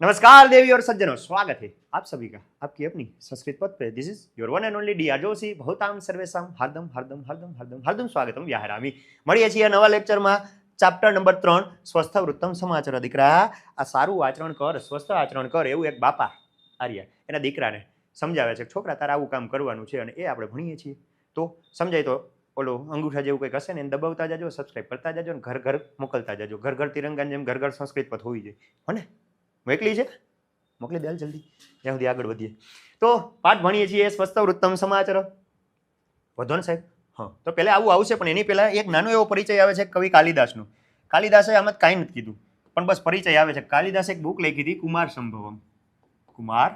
नमस्कार देवी और सज्जनों, स्वागत है आप सभी का आपकी अपनी संस्कृत पद पे। This is your one and only D R Joshi. बहुताम सर्वेशाम हार्दम हार्दम हार्दम हार्दम हार्दम स्वागतम व्याहरामी। મળીએ છીએ નવા લેક્ચરમાં ચેપ્ટર નંબર 3 સ્વસ્થ વૃત્તમ સમાચાર। દીકરા આ સારું આચરણ કર, સ્વસ્થ આચરણ કર એવું એક બાપા આર્યા એના દીકરાને સમજાવે છે, છોકરા તારે આવું કામ કરવાનું છે, અને એ આપણે ભણીએ છીએ તો સમજાય તો ઓલો અંગૂઠા જેવું કંઈક હશે ને એને દબાવતા જાજો, સબસ્ક્રાઇબ કરતા જાજો, અને ઘર ઘર મોકલતા જાજો। ઘર ઘર તિરંગાની જેમ ઘર ઘર સંસ્કૃત પદ હોવી જોઈએ, હને? મોકલી છે, મોકલી દે જલ્દી, ત્યાં સુધી આગળ વધીએ। તો પાઠ ભણીએ છીએ સ્વસ્થ વૃત્તમ સમાચાર। વધો ને સાહેબ? હા, તો પહેલા આવું આવશે, પણ એની પહેલા એક નાનો એવો પરિચય આવે છે કવિ કાલિદાસનો। કાલિદાસે આમાં કાંઈ નથી કીધું, પણ બસ પરિચય આવે છે। કાલિદાસે એક બુક લખી હતી, કુમાર સંભવમ। કુમાર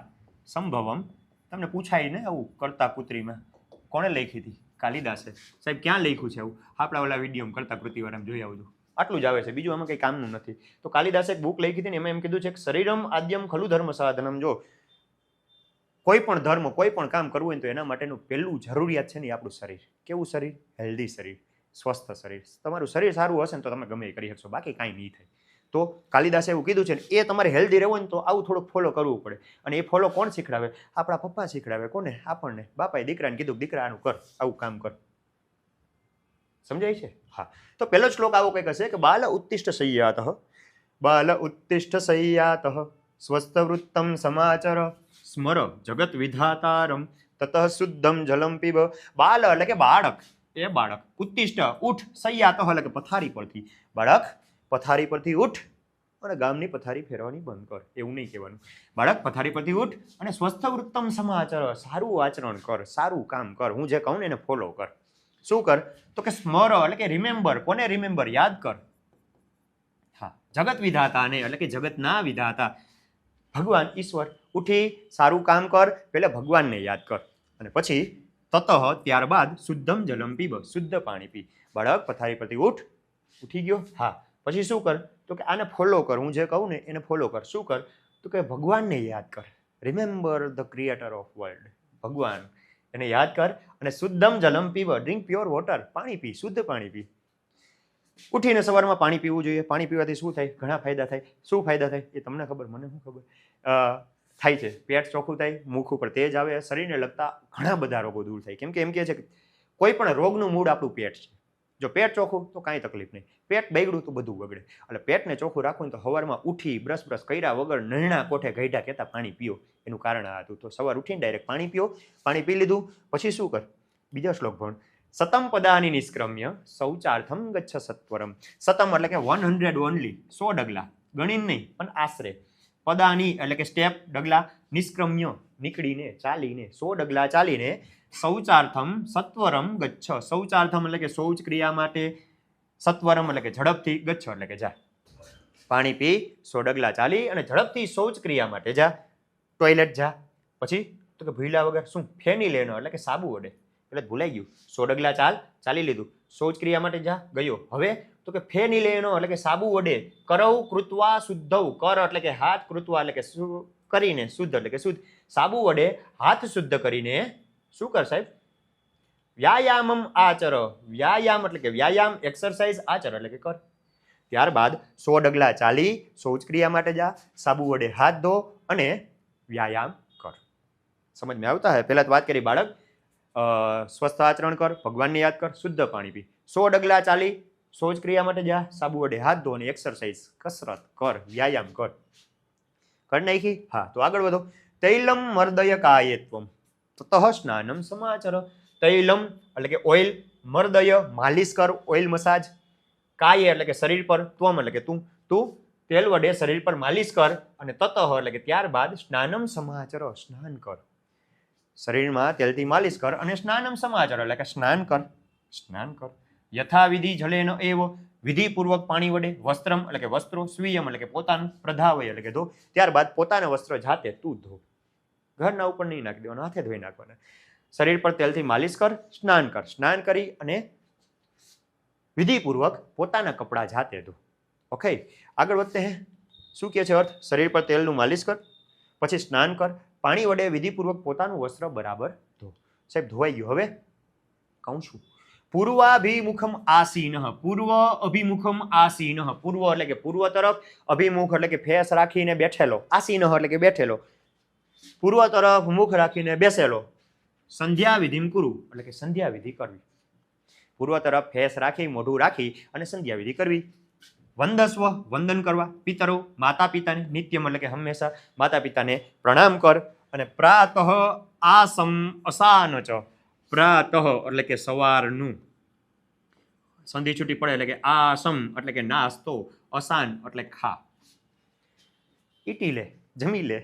સંભવમ તમને પૂછાય ને આવું કરતા કૃતિમાં કોણે લખી હતી? કાલિદાસે। સાહેબ ક્યાં લખ્યું છે આવું? આપણા ઓલા વિડીયો કરતા કૃતિવાળામાં જોઈ આવજો, આટલું જ આવે છે, બીજું આમાં કંઈ કામનું નથી। તો કાલિદાસે એક બુક લખી હતી ને એમાં એમ કીધું છે કે શરીરમ આદ્યમ ખલુ ધર્મ સાધનમ। જો કોઈ પણ ધર્મ, કોઈ પણ કામ કરવું હોય તો એના માટેનું પહેલું જરૂરિયાત છે ને આપણું શરીર। કેવું શરીર? હેલ્ધી શરીર, સ્વસ્થ શરીર। તમારું શરીર સારું હશે ને તો તમે ગમે એ કરી શકશો, બાકી કાંઈ નહીં થાય। તો કાલિદાસે એવું કીધું છે ને, એ તમારે હેલ્ધી રહેવું ને તો આવું થોડુંક ફોલો કરવું પડે। અને એ ફોલો કોણ શીખડાવે? આપણા પપ્પા શીખડાવે। કોને? આપણને। બાપાએ દીકરાને કીધું દીકરા આનું કર, આવું કામ કર। સમજાય છે? હા। તો પહેલો શ્લોક આવો કંઈક હશે કે બાલ ઉત્તિષ્ઠ શય્યાતઃ, બાલ ઉત્તિષ્ઠ શય્યાતઃ સ્વસ્થ વૃત્તમ સમાચાર સ્મર જગત વિધાતારમ તતઃ શુદ્ધમ જલમ પીબ। બાલ એટલે કે બાળક, એ બાળક, ઉત્તિષ્ઠ ઉઠ, શય્યાતઃ એટલે કે પથારી પરથી, બાળક પથારી પરથી ઉઠ અને ગામની પથારી ફેરવાની બંધ કર, એવું નહીં કહેવાનું। બાળક પથારી પરથી ઉઠ અને સ્વસ્થ વૃત્તમ સમાચાર, સારું આચરણ કર, સારું કામ કર, હું જે કહું ને એને ફોલો કર। શું કર? તો કે સ્મર એટલે કે રિમેમ્બર, કોને રિમેમ્બર? યાદ કર। હા, જગત વિધાતાને એટલે કે જગતના વિધાતા ભગવાન ઈશ્વર। ઉઠી સારું કામ કર, પહેલા ભગવાનને યાદ કર, અને પછી તતઃ ત્યારબાદ શુદ્ધમ જલમ પીબ, શુદ્ધ પાણી પી। બાળક પથારી પરથી ઉઠ, ઉઠી ગયો, હા, પછી શું કર? તો કે આને ફોલો કર, હું જે કહું ને એને ફોલો કર। શું કર? તો કે ભગવાનને યાદ કર, remember the creator of world, ભગવાન, એને યાદ કર। અને શુદ્ધમ જલમ પીવ, ડ્રિંક પ્યોર વોટર, પાણી પી, શુદ્ધ પાણી પી। ઉઠીને સવારમાં પાણી પીવું જોઈએ। પાણી પીવાથી શું થાય? ઘણા ફાયદા થાય। શું ફાયદા થાય એ તમને ખબર, મને શું ખબર? થાય છે પેટ ચોખ્ખું થાય, મુખ ઉપર તેજ આવે, શરીરને લગતા ઘણા બધા રોગો દૂર થાય। કેમ કે એમ કહે છે કે કોઈ પણ રોગનું મૂળ આપણું પેટ છે। જો પેટ ચોખ્ખું તો કાંઈ તકલીફ નહીં, પેટ બગડ્યું તો બધું બગડે। એટલે પેટને ચોખ્ખું રાખવું તો સવારમાં ઉઠી બ્રશ કર્યા વગર નરણા કોઠે ગઈઢા કહેતા પાણી પીઓ। એનું કારણ આ હતું। તો સવાર ઉઠીને ડાયરેક્ટ પાણી પીઓ। પાણી પી લીધું પછી શું કર? બીજો શ્લોક ભણ। સતમ પદાની નિષ્ક્રમ્ય શૌચાર્થમ ગચ્છ સત્વરમ। સતમ એટલે કે 100 ઓનલી, 100 ડગલા, ગણીને નહીં પણ આશરે। પદાની એટલે કે સ્ટેપ, ડગલા, નિષ્ક્રમ્ય નીકળીને, ચાલીને, 100 ડગલા ચાલીને, શૌચાર્થમ સત્વરમ ગચ્છ, શૌચાર્થમ એટલે કે શૌચ ક્રિયા માટે, સત્વરમ એટલે કે ઝડપથી, ગચ્છ એટલે કે જા। પાણી પી, 100 ડગલા ચાલી અને ઝડપથી શૌચ ક્રિયા માટે જા, ટોયલેટ જા। પછી તો કે ભૂલ્યા વગર શું? ફેની લેનો એટલે કે સાબુ વડે, એટલે ભૂલાઈ ગયું, 100 ડગલા ચાલી લીધું, શૌચ ક્રિયા માટે જા, ગયો। હવે તો કે ફેની લેનો એટલે કે સાબુ વડે, કરવ કૃત્વા શુદ્ધવ, કર એટલે કે હાથ, કૃત્વા એટલે કે કરીને, શુદ્ધ એટલે કે શુદ્ધ, સાબુ વડે હાથ શુદ્ધ કરીને શું કર સાહેબ? વ્યાયામમ આચર, વ્યાયામ એટલે કે વ્યાયામ, એક્સરસાઇઝ, આચર એટલે કે કર। ત્યારબાદ 100 ડગલા ચાલી, શૌચક્રિયા માટે જા, સાબુ વડે હાથ ધો અને વ્યાયામ કર। સમજ में આવતા હે? પહેલા તો વાત કરી બાળક સ્વસ્થ આચરણ કર, ભગવાનને યાદ કર, શુદ્ધ પાણી પી, 100 ડગલા ચાલી, શૌચક્રિયા માટે જા, સાબુ વડે હાથ ધો અને એક્સરસાઇઝ, કસરત કર, વ્યાયામ કર। કરી નાખી? હા, તો આગળ વધો। તૈલમ મર્દય કાયેત્વમ તતઃ સ્નાનમ સમાચર। તૈલમ એટલે કે ઓઇલ, મર્દય માલિશ કર, ઓઇલ મસાજ, કાય એટલે કે શરીર પર, ત્વમ એટલે કે તું તેલ વડે શરીર પર માલિશ કર, અને તતઃ એટલે કે ત્યારબાદ સ્નાનમ સમાચર, સ્નાન કર। શરીરમાં તેલથી માલિશ કર અને સ્નાનમ સમાચર એટલે કે સ્નાન કર, સ્નાન કર। યથાવિધિ જલેન એવ, વિધિપૂર્વક પાણી વડે, વસ્ત્રમ એટલે કે વસ્ત્રો, સ્વીયમ એટલે કે પોતાનું, પ્રધાવય એટલે કે ધો, ત્યારબાદ પોતાના વસ્ત્ર જાતે તું ધો, ઘરના ઉપર નહીં નાખી દેવાનું, હાથે ધોઈ નાખવાના। શરીર પર તેલથી માલિશ કર, સ્નાન કર, સ્નાન કરી અને વિધિપૂર્વક પોતાના કપડાં જાતે ધો। ઓકે, આગળ વધતે હે। શું કહે છે અર્થ? શરીર પર તેલનું માલિશ કર, પછી સ્નાન કર, પાણી વડે વિધિપૂર્વક પોતાનું વસ્ત્ર બરાબર ધો। સાહેબ ધોવાઈ ગયું, હવે કહું છું પૂર્વાભિમુખમ આસીનઃ, પૂર્વ અભિમુખમ આસીનઃ, પૂર્વ એટલે કે પૂર્વ તરફ, અભિમુખ એટલે કે ફેસ રાખીને બેઠેલો, આસીનઃ એટલે કે બેઠેલો, પૂર્વ તરફ મુખ રાખીને બેસેલો, સંધ્યા વિધિમ કુરુ એટલે કે સંધ્યા વિધિ કરવી, પૂર્વ તરફ ફેસ રાખી મોઢું રાખી અને સંધ્યા વિધિ કરવી. વંદસ્વ વંદન કરવા, પિતરો માતા પિતાને, નિત્યમ એટલે કે હંમેશા માતા પિતાને પ્રણામ કર. અને પ્રાતઃ આસમ અસાન ચ, પ્રાતઃ એટલે કે સવારનું, સંધિ છૂટી પડે એટલે કે આસમ એટલે કે નાસ્તો, અસાન એટલે ખા, ઈટી લે જમી લે.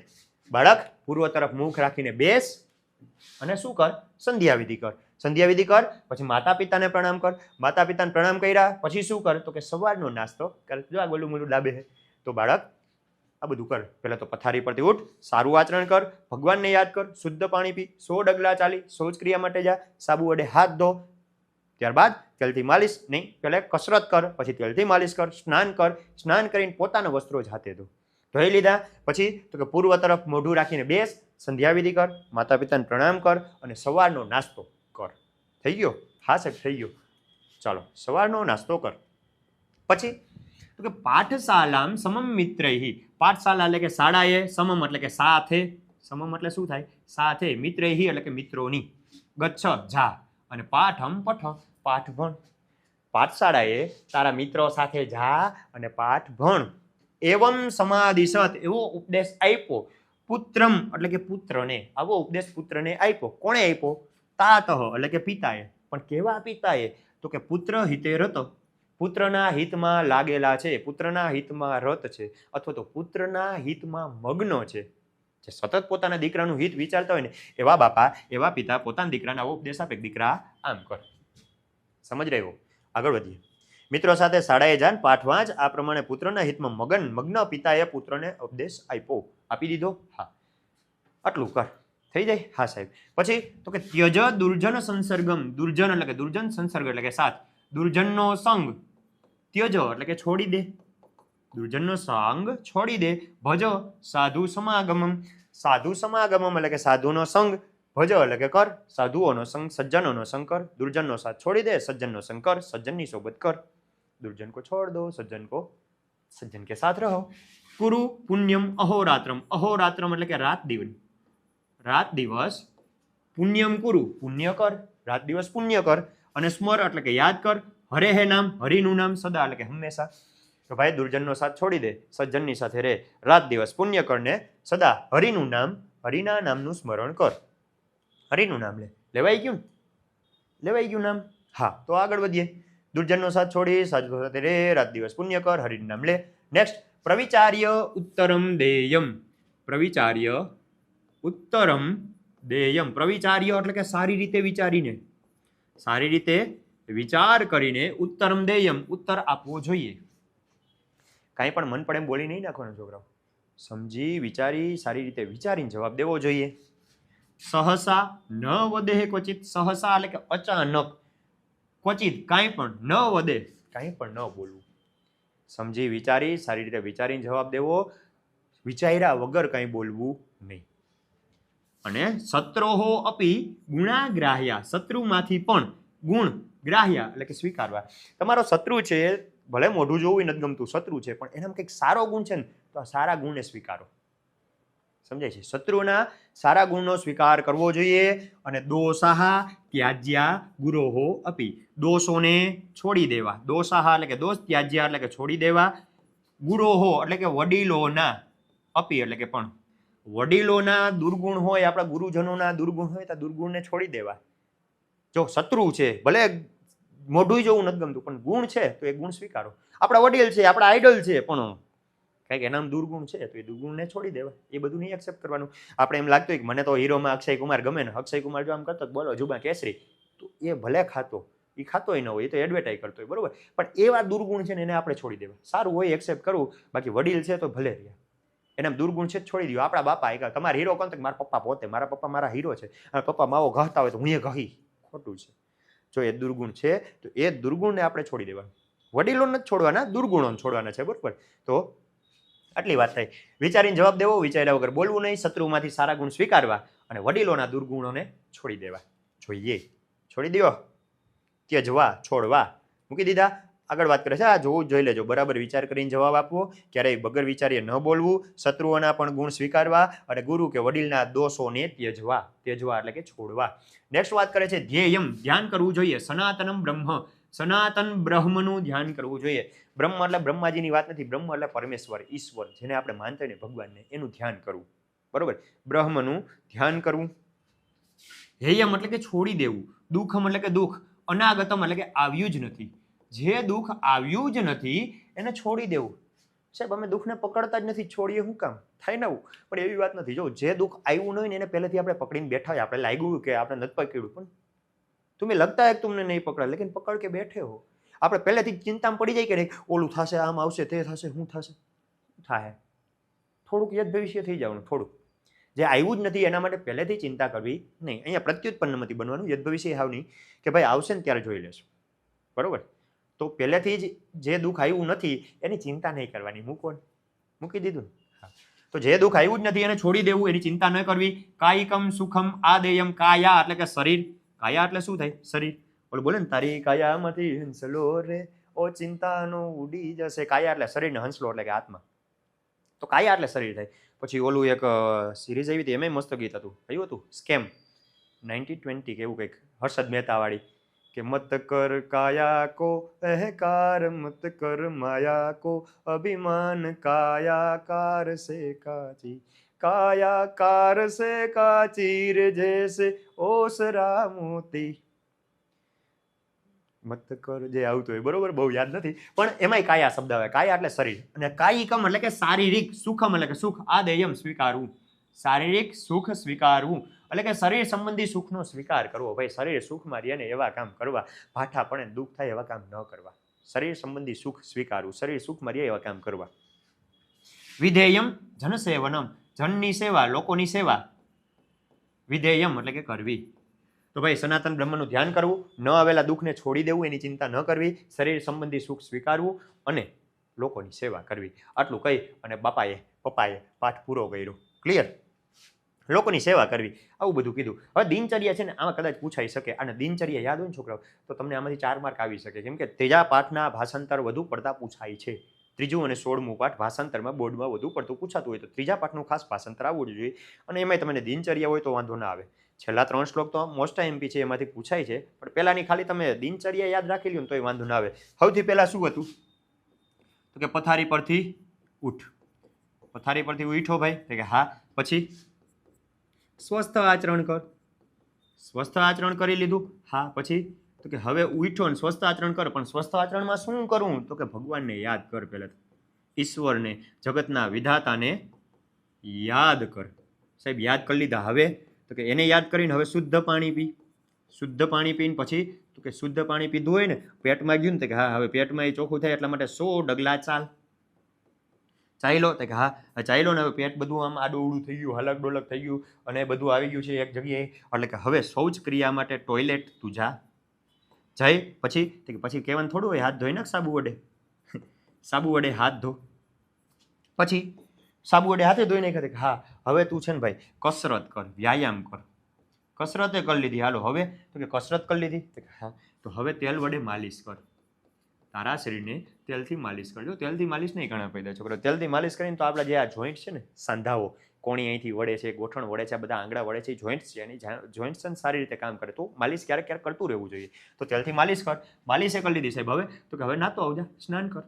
બાળક પૂર્વ તરફ મુખ રાખીને બેસ અને શું કર? સંધ્યા વિધિ કર. સંધ્યા વિધિ કર પછી માતા પિતાને પ્રણામ કર. માતા પિતાને પ્રણામ કર્યા પછી શું કર? તો કે સવારનો નાસ્તો કર. જો આ ગોલું મોલું ડાબે છે તો બાળક આ બધું કર. પહેલા તો પથારી પરથી ઉઠ, સારું આચરણ કર, ભગવાનને યાદ કર, શુદ્ધ પાણી પી, 100 ડગલા ચાલી, શૌચક્રિયા માટે જા, સાબુ વડે હાથ ધો, ત્યારબાદ તેલથી માલિશ નહીં, પહેલા કસરત કર, પછી તેલથી માલિશ કર, સ્નાન કર, સ્નાન કરીને પોતાના વસ્ત્રો જ હાથે ધો. ધોઈ લીધા પછી તો કે પૂર્વ તરફ મોઢું રાખીને બેસ, સંધ્યા વિધિ કર, માતા પિતાને પ્રણામ કર અને સવારનો નાસ્તો કર. થઈ ગયો? હા સાહેબ થઈ ગયો. ચાલો સવારનો નાસ્તો કર. પછી તો કે પાઠશાલામ સમમ મિત્રૈહિ, પાઠશાલા એટલે કે શાળાએ, સમમ એટલે કે સાથે, સમમ એટલે શું થાય? સાથે, મિત્રૈહિ એટલે કે મિત્રોની, ગચ્છ જા, અને પાઠમ પઠ પાઠ ભણ. પાઠશાળાએ તારા મિત્રો સાથે જા અને પાઠ ભણ. એવમ સમાધિસત, એવો ઉપદેશ આપ્યો. પુત્રમ એટલે કે પુત્રને, આવો ઉપદેશ પુત્રને આપ્યો. કોણે આપ્યો? તાતઃ એટલે કે પિતાએ. પણ કેવા પિતાએ? તો કે પુત્ર હિતે રત, પુત્રના હિતમાં લાગેલા છે, પુત્રના હિતમાં રત છે, અથવા તો પુત્રના હિતમાં મગ્ન છે. જે સતત પોતાના દીકરાનું હિત વિચારતા હોય ને એવા બાપા, એવા પિતા પોતાના દીકરાને આવો ઉપદેશ આપે, દીકરા આમ કર. સમજ રહ્યો? આગળ વધીએ. મિત્રો સાથે શાળાએ જાન, પાઠ વાંચ. આ પ્રમાણે પુત્રના હિતમાં મગ્ન પિતાએ પુત્રને ઉપદેશ આપ્યો. આપી દીધો? હા. આટલું કર. થઈ જાય? હા સાહેબ. પછી તો કે ત્યજ દુર્જન સંસર્ગમ, દુર્જન એટલે કે દુર્જન, સંસર્ગ એટલે કે સાથ, દુર્જનનો સંગ, ત્યજ એટલે કે છોડી દે, દુર્જનનો સંગ છોડી દે. ભજ સાધુ સમાગમમ, સાધુ સમાગમમ એટલે કે સાધુનો સંગ, ભજ એટલે કે કર, સાધુઓનો સંગ, સજ્જનોનો સંગ કર. દુર્જનનો સાથ છોડી દે, સજ્જનનો સંગ કર, સજ્જનની સોબત કર. દુર્જન કો છોડ દો, સજ્જન કે સાથ રહો. કુરુ પુણ્યમ અહોરાત્રમ, અહોરાત્રમ એટલે કે રાત દિવસ, રાત દિવસ. પુણ્યમ કુરુ, પુણ્ય કર, રાત દિવસ પુણ્ય કર. અને સ્મર એટલે કે યાદ કર. હરે હે નામ, હરિનું નામ, સદા એટલે કે હંમેશા. તો ભાઈ દુર્જનનો સાથ છોડી દે, સજ્જનની સાથે રહે, રાત દિવસ પુણ્ય કરને, સદા હરિનું નામ, હરિના નામનું સ્મરણ કર. હરિનું નામ લે. લેવાઈ ગયું? લેવાઈ ગયું નામ? હા. તો આગળ વધીએ. દુર્જનનો સાથ છોડી, સાધુ સાથે રે, રાત દિવસ પુણ્ય કર, હરિનું નામ લે. નેક્સ્ટ, પ્રવિચાર્ય ઉત્તરમ દેયમ, પ્રવિચાર્ય ઉત્તરમ દેયમ. પ્રવિચાર્ય એટલે કે સારી રીતે વિચારીને, સારી રીતે વિચાર કરીને, ઉત્તરમ દેયમ ઉત્તર આપવો જોઈએ. કાંઈ પણ મન પડે એમ બોલી નહીં નાખવાનું છોકરાઓ. સમજી વિચારી, સારી રીતે વિચારીને જવાબ દેવો જોઈએ. સહસા ન વદે ક્વચિત, સહસા એટલે કે અચાનક, ક્વચિત કાંઈ પણ, ન વદે કાંઈ પણ ન બોલવું. સમજી વિચારી, સારી રીતે વિચારીને જવાબ દેવો, વિચાર્યા વગર કાંઈ બોલવું નહીં. અને શત્રોહો અપી ગુણાગ્રાહ્યા, શત્રુમાંથી પણ ગુણ ગ્રાહ્યા એટલે કે સ્વીકારવા. તમારો શત્રુ છે, ભલે મોઢું જોવું નથી ગમતું, શત્રુ છે, પણ એનામાં કંઈક સારો ગુણ છે ને તો આ સારા ગુણને સ્વીકારો. સમજાય છે? શત્રુના સારા ગુણનો સ્વીકાર કરવો જોઈએ. અને દોષાહા ત્યાજ્યા ગુરોહો અપી, દોષોને છોડી દેવા. દોષાહા એટલે કે દોષ, ત્યાજ્યા એટલે કે છોડી દેવા, ગુરોહો એટલે કે વડીલોના, અપી એટલે કે પણ, વડીલોના દુર્ગુણ હોય, આપણા ગુરુજનોના દુર્ગુણ હોય તો દુર્ગુણને છોડી દેવા. જો શત્રુ છે, ભલે મોઢું જોવું નથી ગમતું, પણ ગુણ છે તો એ ગુણ સ્વીકારો. આપણા વડીલ છે, આપણા આઈડલ છે, પણ કંઈક એનામાં દુર્ગુણ છે તો એ દુર્ગુણને છોડી દેવા. એ બધું નહીં એક્સેપ્ટ કરવાનું. આપણે એમ લાગતું હોય કે મને તો હીરોમાં અક્ષય કુમાર ગમે ને, અક્ષય કુમાર જો આમ કરતો બોલો જુબા કેસરી, તો એ ભલે ખાતો, એ ખાતોય ન હોય, એ તો એડવર્ટાઈઝ કરતો હોય, બરોબર, પણ એવા દુર્ગુણ છે ને એને આપણે છોડી દેવા. સારું હોય એક્સેપ્ટ કરવું, બાકી વડીલ છે તો ભલે રહ્યા, એના દુર્ગુણ છે છોડી દો. આપણા બાપા એક તમારા હીરો કોણ? મારા પપ્પા પોતે, મારા પપ્પા મારા હીરો છે, અને પપ્પા માવો ઘહતા હોય તો હું એ ઘહી, ખોટું છે. જો એ દુર્ગુણ છે તો એ દુર્ગુણને આપણે છોડી દેવાનું. વડીલોને જ છોડવાના, દુર્ગુણોને છોડવાના છે, બરોબર. તો આટલી વાત થઈ. વિચારીને જવાબ દેવો, વિચાર્યા વગર બોલવું નહીં, શત્રુમાંથી સારા ગુણ સ્વીકારવા અને વડીલોના દુર્ગુણોને છોડી દેવા જોઈએ. છોડી દો. ત્યજવા છોડવા મૂકી દીધા. આગળ વાત કરે છે આ જોવું જોઈ લેજો, બરાબર વિચાર કરીને જવાબ આપવો, ક્યારેય વગર વિચારીએ ન બોલવું, શત્રુઓના પણ ગુણ સ્વીકારવા અને ગુરુ કે વડીલના દોષોને ત્યજવા. ત્યજવા એટલે કે છોડવા. નેક્સ્ટ વાત કરે છે ધ્યેયમ, ધ્યાન કરવું જોઈએ. સનાતનમ બ્રહ્મ, સનાતન બ્રહ્મનું ધ્યાન કરવું જોઈએ. બ્રહ્મ એટલે બ્રહ્માજીની વાત નથી, બ્રહ્મ એટલે પરમેશ્વર, ઈશ્વર, જેને આપણે માનતા હોય ને ભગવાનને, એનું ધ્યાન કરવું. બરોબર, બ્રહ્મનું ધ્યાન કરવું. હેયમ એટલે કે છોડી દેવું. દુઃખમ એટલે કે દુઃખ. અનાગતમ એટલે કે આવ્યું જ નથી. જે દુઃખ આવ્યું જ નથી એને છોડી દેવું. સાહેબ અમે દુઃખને પકડતા જ નથી, છોડીએ શું કામ થાય ને? પણ એવી વાત નથી. જો જે દુઃખ આવ્યું નહીં ને એને પહેલેથી આપણે પકડીને બેઠા હોય, આપણે લાગ્યું કે આપણે નથી પકડ્યું, પણ તમે લગતા એક તમને નહીં પકડા, લેકિન પકડ કે બેઠે હો. આપણે પહેલેથી ચિંતામાં પડી જાય કે નહીં ઓલું થશે, આમ આવશે, તે થશે, શું થશે, થાય. થોડુંક યદ ભવિષ્ય થઈ જવાનું. થોડુંક જે આવ્યું જ નથી એના માટે પહેલેથી ચિંતા કરવી નહીં. અહીંયા પ્રત્યુત્પન્નમાંથી બનવાનું, યદ ભવિષ્ય હાવ નહીં કે ભાઈ આવશે ને ત્યારે જોઈ લેશું. બરોબર, તો પહેલેથી જ જે દુઃખ આવ્યું નથી એની ચિંતા નહીં કરવાની. મૂકી દીધું. તો જે દુઃખ આવ્યું જ નથી એને છોડી દેવું, એની ચિંતા ન કરવી. કાયિકમ સુખમ આદેયમ, કાયા એટલે કે શરીર. કાયા એટલે શું થાય? શરીર. ઓલું બોલે ને તારી કાયામાંથી હંસલો રે ઓ ચિંતાનો ઉડી જશે. કાયા એટલે શરીરને હંસલો એટલે કે આત્મા. તો કાયા એટલે શરીર થાય. પછી ઓલું એક સિરીઝ આવી હતી, એમાં મસ્ત ગીત હતું, કયું હતું? સ્કેમ 1920 કે એવું કંઈક, હર્ષદ મહેતા વાળી, કે મત કર કાયા કો અહકાર, મત કર માયા કો અભિમાન, કાયાકાર સે કાચી, કાયાકાર સે કાચી રે જૈસે ઓસરા મોતી. મત કર જે આવતું હોય, બરોબર, બહુ યાદ નથી, પણ એમાંય કાયા શબ્દ આવે. કાયા એટલે શરીર, અને કાયિકમ એટલે કે શારીરિક, સુખમ એટલે કે સુખ, આદેયમ સ્વીકારવું. શારીરિક સુખ સ્વીકારવું એટલે કે શરીર સંબંધી સુખનો સ્વીકાર કરવો. ભાઈ શરીર સુખમાં રહે ને એવા કામ કરવા, ભાઠા પડે દુઃખ થાય એવા કામ ન કરવા. શરીર સંબંધી સુખ સ્વીકારવું, શરીર સુખમાં રહે એવા કામ કરવા. વિધેયમ જનસેવનમ, જનની સેવા, લોકોની સેવા. વિધેયમ એટલે કે કરવી. તો ભાઈ સનાતન બ્રહ્મનું ધ્યાન કરવું, ન આવેલા દુઃખને છોડી દેવું, એની ચિંતા ન કરવી, શરીર સંબંધી સુખ સ્વીકારવું અને લોકોની સેવા કરવી. આટલું કહી અને પપ્પાએ પાઠ પૂરો કર્યો. ક્લિયર? લોકોની સેવા કરવી, આવું બધું કીધું. હવે દિનચર્યા છે ને, આમાં કદાચ પૂછાઈ શકે, અને દિનચર્યા યાદ હોય ને છોકરાઓ તો તમને આમાંથી 4 માર્ક આવી શકે, કેમ કે ત્રીજા પાઠના ભાષાંતર વધુ પડતા પૂછાય છે. ત્રીજું અને 16મું પાઠ ભાષાંતરમાં બોર્ડમાં વધુ પડતું પૂછાતું હોય તો ત્રીજા પાઠનું ખાસ ભાષાંતર આવવું જ જોઈએ. અને એમાંય તમને દિનચર્યા હોય તો વાંધો ના આવે. છેલ્લા 3 શ્લોક તો મોસ્ટ એમપી છે, એમાંથી પૂછાય છે, પણ પહેલાની ખાલી તમે દિનચર્યા યાદ રાખી લ્યો ને તોય વાંધો ના આવે. સૌથી પહેલા શું હતું? તો કે પથારી પરથી ઉઠ. પથારી પરથી ઉઠો ભાઈ, તો કે હા. પછી સ્વસ્થ આચરણ કર. સ્વસ્થ આચરણ કરી લીધું. હા. પછી તો કે હવે ઉઠો ને સ્વસ્થ આચરણ કર, પણ સ્વસ્થ આચરણમાં શું કરવું? તો કે ભગવાનને યાદ કર. પહેલા ઈશ્વરને, જગતના વિધાતાને યાદ કર. સાહેબ યાદ કરી લીધા, હવે તો કે એને યાદ કરીને હવે શુદ્ધ પાણી પી. શુદ્ધ પાણી પીને પછી તો કે શુદ્ધ પાણી પીધું હોય ને, પેટમાં ગયું ને, તો કે હા હવે પેટમાં એ ચોખ્ખું થાય એટલા માટે 100 ડગલા ચાલ. ચાલ્યો, તો કે હા ચાલ્યો ને હવે પેટ બધું આમ આડું ઉડું થઈ ગયું, હલક ડોલક થઈ ગયું અને બધું આવી ગયું છે એક જગ્યાએ, એટલે કે હવે શૌચ ક્રિયા માટે ટોયલેટ તું જા. જઈ પછી તો કે પછી કહેવાનું થોડું હોય, હાથ ધોઈ નાખ સાબુ વડે. સાબુ વડે હાથ ધો. પછી સાબુ વડે હાથે ધોઈ નાખે કે હા હવે તું છે ને ભાઈ કસરત કર, વ્યાયામ કર. કસરતે કરી લીધી, હાલો હવે તો કે કસરત કરી લીધી, તો કે હા તો હવે તેલ વડે માલિશ કર. તારા શરીરને તેલથી માલિશ કરજો. તેલથી માલિશ નહીં ઘણા ફાયદા છોકરો. તેલથી માલિશ કરીને તો આપણા જે આ જોઈન્ટ છે ને, સાંધાઓ, કોણી અહીંથી વળે છે, ગોઠણ વળે છે, આ બધા આંગળા વળે છે, જોઈન્ટ્સ છે, એની જોઈન્ટ્સ છે ને સારી રીતે કામ કરે. તો માલિશ ક્યારેક ક્યારેક કરતું રહેવું જોઈએ. તો તેલથી માલિશ કર. માલિશે કરી લીધી સાહેબ, હવે તો કે હવે નાતો આવજા, સ્નાન કર.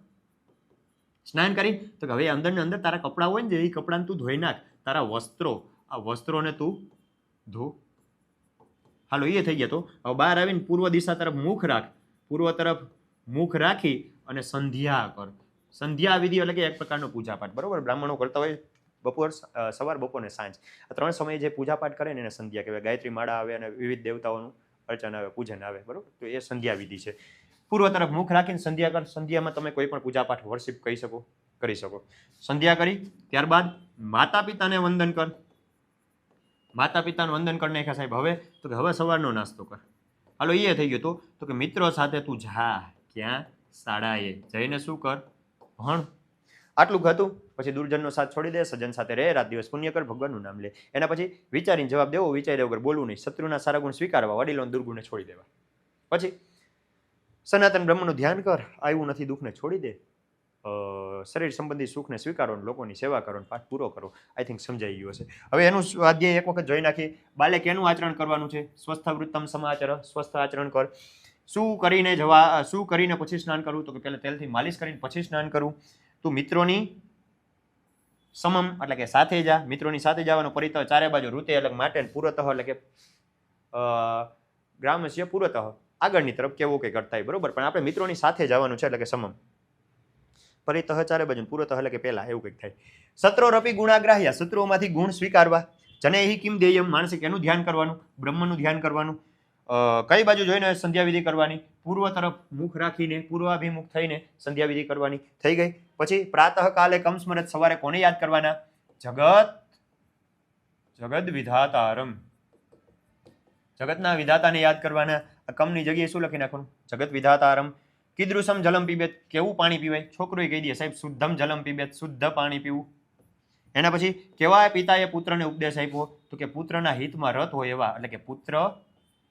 સ્નાન કરી તો કે હવે અંદર ને અંદર તારા કપડાં હોય ને, એ કપડાને તું ધોઈ નાખ. તારા વસ્ત્રો, આ વસ્ત્રોને તું ધો. હાલો એ થઈ ગયા. તો હવે બહાર આવીને પૂર્વ દિશા તરફ મુખ રાખ. પૂર્વ તરફ મુખ રાખી અને સંધ્યા કર. સંધ્યા વિધિ એટલે કે એક પ્રકારનો પૂજાપાઠ. બરોબર, બ્રાહ્મણો કરતા હોય બપોર, સવાર, બપોર ને સાંજ, આ 3 સમયે જે પૂજાપાઠ કરે ને એને સંધ્યા કહેવાય. ગાયત્રી માળા આવે અને વિવિધ દેવતાઓનું અર્ચન આવે, પૂજન આવે. બરોબર, તો એ સંધ્યા વિધિ છે. પૂર્વ તરફ મુખ રાખીને સંધ્યા કર. સંધ્યામાં તમે કોઈ પણ પૂજાપાઠ વર્શિપ કરી શકો. સંધ્યા કરી ત્યારબાદ માતા પિતાને વંદન કર. માતા પિતાનું વંદન કરી નાખ્યા સાહેબ. હવે તો કે હવે સવારનો નાસ્તો કર. હાલો એ થઈ ગયો. તો કે મિત્રો સાથે તું જા. ક્યાં? શાળાએ જઈને શું કર? ભણ. આટલું હતું. પછી દુર્જનનો સાથ છોડી દે, સજ્જન સાથે રહે, રાત દિવસ પુણ્ય કર, ભગવાનનું નામ લે. એના પછી વિચારીને જવાબ દેવો, વિચાર્યા વગર બોલવું નહીં, શત્રુના સારા ગુણ સ્વીકારવા, વડીલોના દુર્ગુણને છોડી દેવા. પછી સનાતન બ્રહ્મનું ધ્યાન કર, આવ્યું નથી દુઃખને છોડી દે, શરીર સંબંધી સુખને સ્વીકારો, લોકોની સેવા કરો, પાઠ પૂરો કરો. આઈ થિંક સમજાઈ ગયું હશે. હવે એનું સ્વાધ્યાય એક વખત જોઈ નાખીએ. બાલે કેનું આચરણ કરવાનું છે? સ્વસ્થ વૃત્તમ સમાચર, સ્વસ્થ આચરણ કર. શું કરીને પછી સ્નાન કરવું? તો કે પહેલા તેલથી માલિશ કરીને પછી સ્નાન કરવું. તું મિત્રોની સમમ એટલે કે સાથે જા, મિત્રોની સાથે જવાનું. પરિતઃ ચારે બાજુ, ઋતે એટલે માટે, પુરતઃ એટલે કે ગ્રામસ્ય પુરતઃ આગળની તરફ કેવું કે કરતા હોય, બરોબર. પણ આપણે મિત્રોની સાથે જવાનું છે એટલે કે સમમ. પરિતઃ ચારે બાજુ, પુરતઃ એટલે કે પહેલા, એવું કંઈક થાય. શત્રોરપી ગુણાગ્રાહ્ય, શત્રુઓમાંથી ગુણ સ્વીકારવા. જનેહિ કિમ દેયમ, માણસે કેનું ધ્યાન કરવાનું? બ્રહ્મનું ધ્યાન કરવાનું. કઈ બાજુ જોઈને સંધ્યાવિધિ કરવાની? પૂર્વ તરફ મુખ રાખીને, પૂર્વાભિમુખ થઈને સંધ્યાવિધિ કરવાની. થઈ ગઈ. પછી પ્રાતઃ કાલે કમ સ્મરત, સવારે કોને યાદ કરવાના? જગત વિધાતારમ, જગતના વિધાતાને યાદ કરવાના. આ કમની જગ્યાએ શું લખી નાખવાનું? જગત વિધાતારમ. કીદૃશમ જલમ પીબેત, કેવું પાણી પીવાય? છોકરોએ કહી દે સાહેબ શુદ્ધમ જલમ પીબેત, શુદ્ધ પાણી પીવું. એના પછી કેવા પિતાએ પુત્રને ઉપદેશ આપ્યો? તો કે પુત્રના હિતમાં રત હોય એવા, એટલે કે પુત્ર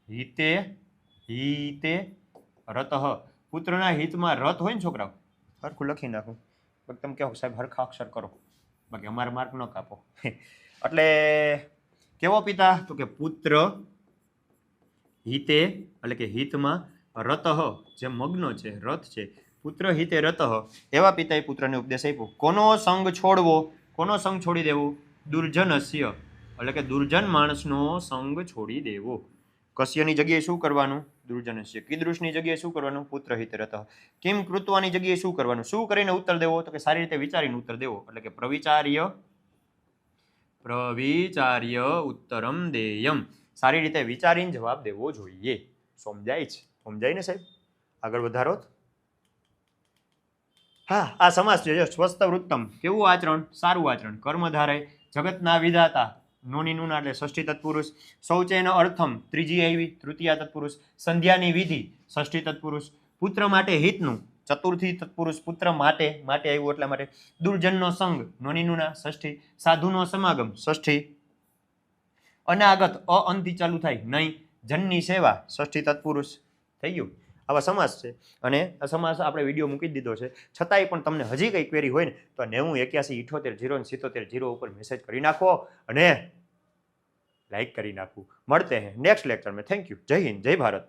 હિતે રતઃ, પુત્રના હિતમાં રત હોય ને છોકરાઓ, હરખું લખી નાખું. તમે કહો સાહેબ હરખા અક્ષર કરો, બાકી અમારા માર્ક ન કાપો. એટલે કેવો પિતા? તો કે પુત્ર હિતે એટલે કે હિતમાં, રતઃ જે મગ્ન છે, રથ છે, પુત્ર હિતે રતઃ, એવા પિતાએ પુત્રને ઉપદેશ આપ્યો. કોનો સંગ છોડવો? કોનો સંગ છોડી દેવો? દુર્જનસ્ય એટલે કે દુર્જન માણસનો સંગ છોડી દેવો. કસ્યની જગ્યાએ શું કરવાનું? દુર્જનસ્ય. કીદૃશની જગ્યાએ શું કરવાનું? પુત્ર હિતે રતઃ. કિમ કૃત્વાની જગ્યાએ શું કરવાનું? શું કરીને ઉત્તર દેવો? તો કે સારી રીતે વિચારીને ઉત્તર દેવો, એટલે કે પ્રવિચાર્ય ઉત્તરમ દેયમ, સારી રીતે વિચારીને જવાબ દેવો જોઈએ. સમજાય છે? સમજાય ને સાહેબ? આગળ વધારો. હા, આ સમાસ છે સ્વસ્થ વૃત્તમ, કેવું આચરણ? સારું આચરણ. કર્મધારય, જગતના વિધાતા, નોની નુના એટલે ષષ્ઠી તત્પુરુષ. શૌચેન અર્થમ, ત્રીજી આવી, તૃતીયા તત્પુરુષ. સંધ્યાની વિધિ, ષષ્ઠી તત્પુરુષ. પુત્ર માટે હિતનું, ચતુર્થી તત્પુરુષ. પુત્ર માટે આવ્યું એટલા માટે. દુર્જનનો સંગ, નોની નુના, ષષ્ઠી. સાધુનો સમાગમ, ષષ્ઠી. અનાગત, અંતિ ચાલુ થાય, નહીં. જનની સેવા, ષષ્ઠી તત્પુરુષ. થઈ ગયું. આવા સમાસ છે. અને આ સમાસ આપણે વિડીયો મૂકી દીધો છે. છતાંય પણ તમને હજી કંઈ ક્વેરી હોય ને તો 9081780770 ઉપર મેસેજ કરી નાખો અને લાઈક કરી નાખવું. મળતે હે નેક્સ્ટ લેક્ચર में. Thank you. જય હિન્દ, જય ભારત.